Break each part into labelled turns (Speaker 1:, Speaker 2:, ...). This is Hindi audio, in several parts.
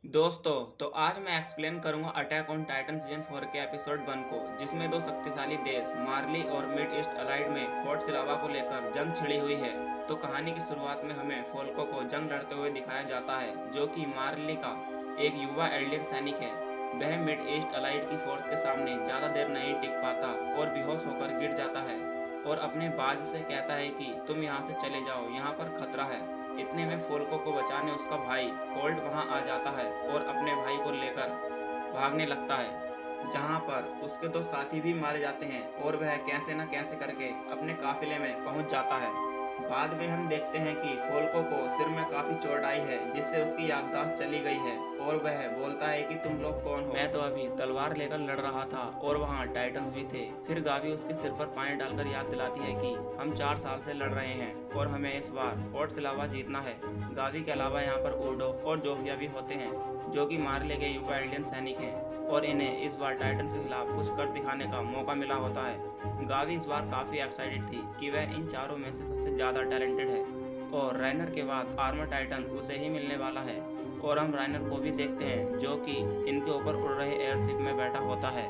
Speaker 1: दोस्तों, तो आज मैं एक्सप्लेन करूंगा अटैक ऑन टाइटन सीजन 4 के एपिसोड 1 को, जिसमें दो शक्तिशाली देश मार्ली और मिड ईस्ट अलाइड में फोर्ट सिलावा को लेकर जंग छिड़ी हुई है। तो कहानी की शुरुआत में हमें फोल्को को जंग लड़ते हुए दिखाया जाता है, जो कि मार्ली का एक युवा एल्डियन सैनिक है। वह मिड ईस्ट अलाइड की फोर्स के सामने ज्यादा देर नहीं टिक पाता और बेहोश होकर गिर जाता है और अपने बाज से कहता है कि तुम यहाँ से चले जाओ, यहाँ पर खतरा है। इतने में फोल्को को बचाने उसका भाई कोल्ट वहां आ जाता है और अपने भाई को लेकर भागने लगता है, जहां पर उसके दो साथी भी मारे जाते हैं और वह कैसे न कैसे करके अपने काफिले में पहुंच जाता है। बाद में हम देखते हैं कि फोल्को को सिर में काफी चोट आई है, जिससे उसकी याददाश्त चली गई है और वह बोलता है कि तुम लोग कौन हो। मैं तो अभी तलवार लेकर लड़ रहा था और वहाँ टाइटन्स भी थे। फिर गावी उसके सिर पर पानी डालकर याद दिलाती है कि हम 4 साल से लड़ रहे हैं और हमें इस बार फोर्ट सिलावा जीतना है। गावी के अलावा यहाँ पर ओडो और जोफिया भी होते हैं, जो कि मार्ले के युवा एल्डियन सैनिक हैं और इन्हें इस बार टाइटन के खिलाफ कुछ कर दिखाने का मौका मिला होता है। गावी इस बार काफी एक्साइटेड थी कि वह इन चारों में से सबसे ज्यादा टैलेंटेड है और राइनर के बाद आर्मर टाइटन उसे ही मिलने वाला है। और हम राइनर को भी देखते हैं, जो कि इनके ऊपर उड़ रहे एयरशिप में बैठा होता है।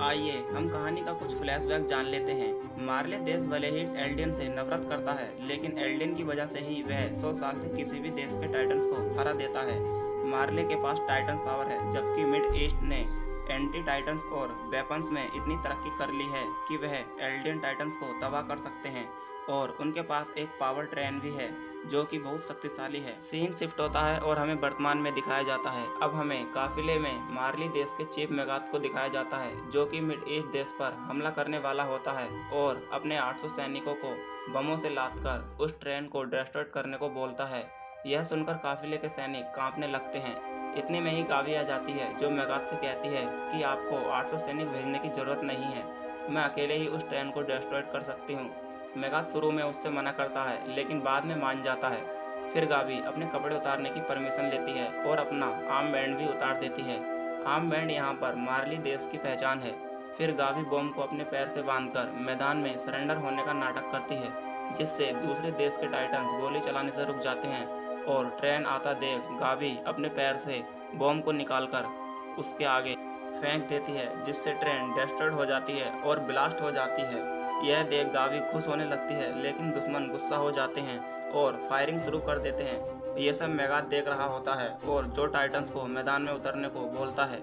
Speaker 1: आइए हम कहानी का कुछ फ्लैशबैक जान लेते हैं। मार्ले देश भले ही एल्डियन से नफरत करता है, लेकिन एल्डियन की वजह से ही वह 100 साल से किसी भी देश के टाइटन्स को हरा देता है। मार्ले के पास टाइटन्स पावर है, जबकि मिड ईस्ट ने एंटी टाइटन्स और वेपन्स में इतनी तरक्की कर ली है कि वह एल्डियन टाइटन्स को तबाह कर सकते हैं और उनके पास एक पावर ट्रेन भी है, जो कि बहुत शक्तिशाली है। सीन शिफ्ट होता है और हमें वर्तमान में दिखाया जाता है। अब हमें काफिले में मार्ली देश के चीफ मेगाथ को दिखाया जाता है, जो कि मिड ईस्ट देश पर हमला करने वाला होता है और अपने 800 सैनिकों को बमों से लादकर उस ट्रेन को डिस्ट्रॉय करने को बोलता है। यह सुनकर काफिले के सैनिक कांपने लगते हैं। इतने में ही गावी आ जाती है, जो मेगाथ से कहती है कि आपको 800 सैनिक भेजने की जरूरत नहीं है, मैं अकेले ही उस ट्रेन को डिस्ट्रॉय कर सकती हूँ। मेगाथ शुरू में उससे मना करता है, लेकिन बाद में मान जाता है। फिर गावी अपने कपड़े उतारने की परमिशन लेती है और अपना आर्म बैंड भी उतार देती है। आर्म बैंड यहाँ पर मार्ली देश की पहचान है। फिर गावी बॉम्ब को अपने पैर से बांधकर मैदान में सरेंडर होने का नाटक करती है, जिससे दूसरे देश के टाइटन्स गोली चलाने से रुक जाते हैं और ट्रेन आता देख गावी अपने पैर से बॉम्ब को निकालकर उसके आगे फेंक देती है, जिससे ट्रेन डिस्ट्रॉयड हो जाती है और ब्लास्ट हो जाती है। यह देख गावी खुश होने लगती है, लेकिन दुश्मन गुस्सा हो जाते हैं और फायरिंग शुरू कर देते हैं। ये सब मेगाथ देख रहा होता है और जो टाइटन्स को मैदान में उतरने को बोलता है।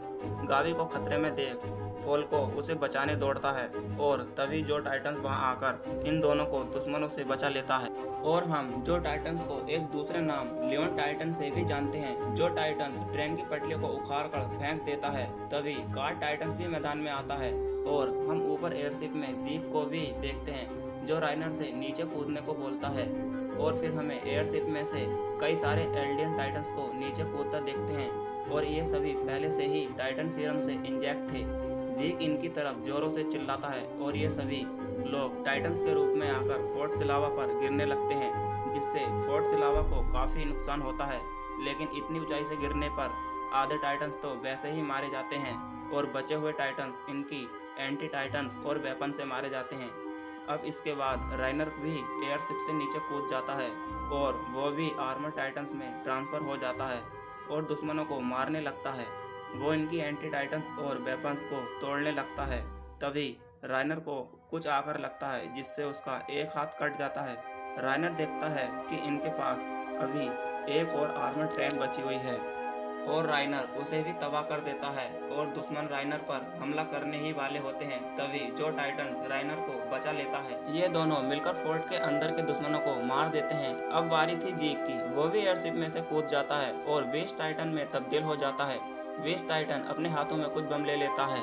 Speaker 1: गावी को खतरे में देख फोल्को उसे बचाने दौड़ता है और तभी जो टाइटन्स वहां आकर इन दोनों को दुश्मनों से बचा लेता है। और हम जो टाइटन्स को एक दूसरे नाम लियोन टाइटन से भी जानते हैं। जो टाइटन्स ट्रेन की पटरियों को उखाड़कर फेंक देता है, तभी गार्ड टाइटन्स भी मैदान में आता है और हम ऊपर एयरशिप में जीक को भी देखते हैं, जो राइनर से नीचे कूदने को बोलता है। और फिर हमें एयरशिप में से कई सारे एल्डियन टाइटन्स को नीचे कूदता देखते हैं और ये सभी पहले से ही टाइटन सीरम से इंजेक्ट थे। जीक इनकी तरफ जोरों से चिल्लाता है और ये सभी लोग टाइटन्स के रूप में आकर फोर्ट सिलावा पर गिरने लगते हैं, जिससे फोर्ट सिलावा को काफी नुकसान होता है। लेकिन इतनी ऊंचाई से गिरने पर आधे टाइटन्स तो वैसे ही मारे जाते हैं और बचे हुए टाइटन्स इनकी एंटी टाइटन्स और वेपन से मारे जाते हैं। अब इसके बाद राइनर भी एयरशिप से नीचे कूद जाता है और वो भी आर्मर टाइटन्स में ट्रांसफर हो जाता है और दुश्मनों को मारने लगता है। वो इनकी एंटी टाइटन्स और वेपन्स को तोड़ने लगता है। तभी राइनर को कुछ आकर लगता है, जिससे उसका एक हाथ कट जाता है। राइनर देखता है कि इनके पास अभी एक और आर्मर ट्रेन बची हुई है और राइनर उसे भी तबाह कर देता है और दुश्मन राइनर पर हमला करने ही वाले होते हैं। तभी जो टाइटन्स राइनर को बचा लेता है। ये दोनों मिलकर फोर्ट के अंदर के दुश्मनों को मार देते हैं। अब बारी थी जीक की। वो भी एयरशिप में से कूद जाता है और बेस्ट टाइटन में तब्दील हो जाता है। वेस्ट टाइटन अपने हाथों में कुछ बम ले लेता है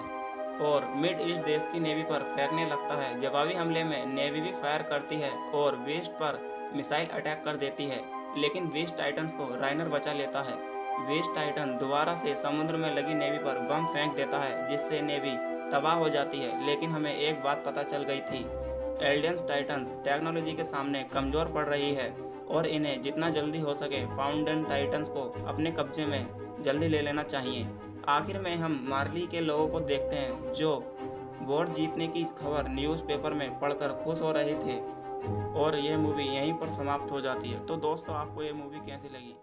Speaker 1: और मिड ईस्ट देश की नेवी पर फेंकने लगता है। जवाबी हमले में नेवी भी फायर करती है और वेस्ट पर मिसाइल अटैक कर देती है, लेकिन वेस्ट टाइटन्स को राइनर बचा लेता है। वेस्ट टाइटन दोबारा से समुद्र में लगी नेवी पर बम फेंक देता है, जिससे नेवी तबाह हो जाती है। लेकिन हमें एक बात पता चल गई थी, एल्डियंस टाइटन्स टेक्नोलॉजी के सामने कमजोर पड़ रही है और इन्हें जितना जल्दी हो सके फाउंडन टाइटन्स को अपने कब्जे में जल्दी ले लेना चाहिए। आखिर में हम मार्ली के लोगों को देखते हैं, जो वोट जीतने की खबर न्यूज़पेपर में पढ़कर खुश हो रहे थे और ये मूवी यहीं पर समाप्त हो जाती है। तो दोस्तों, आपको ये मूवी कैसी लगी?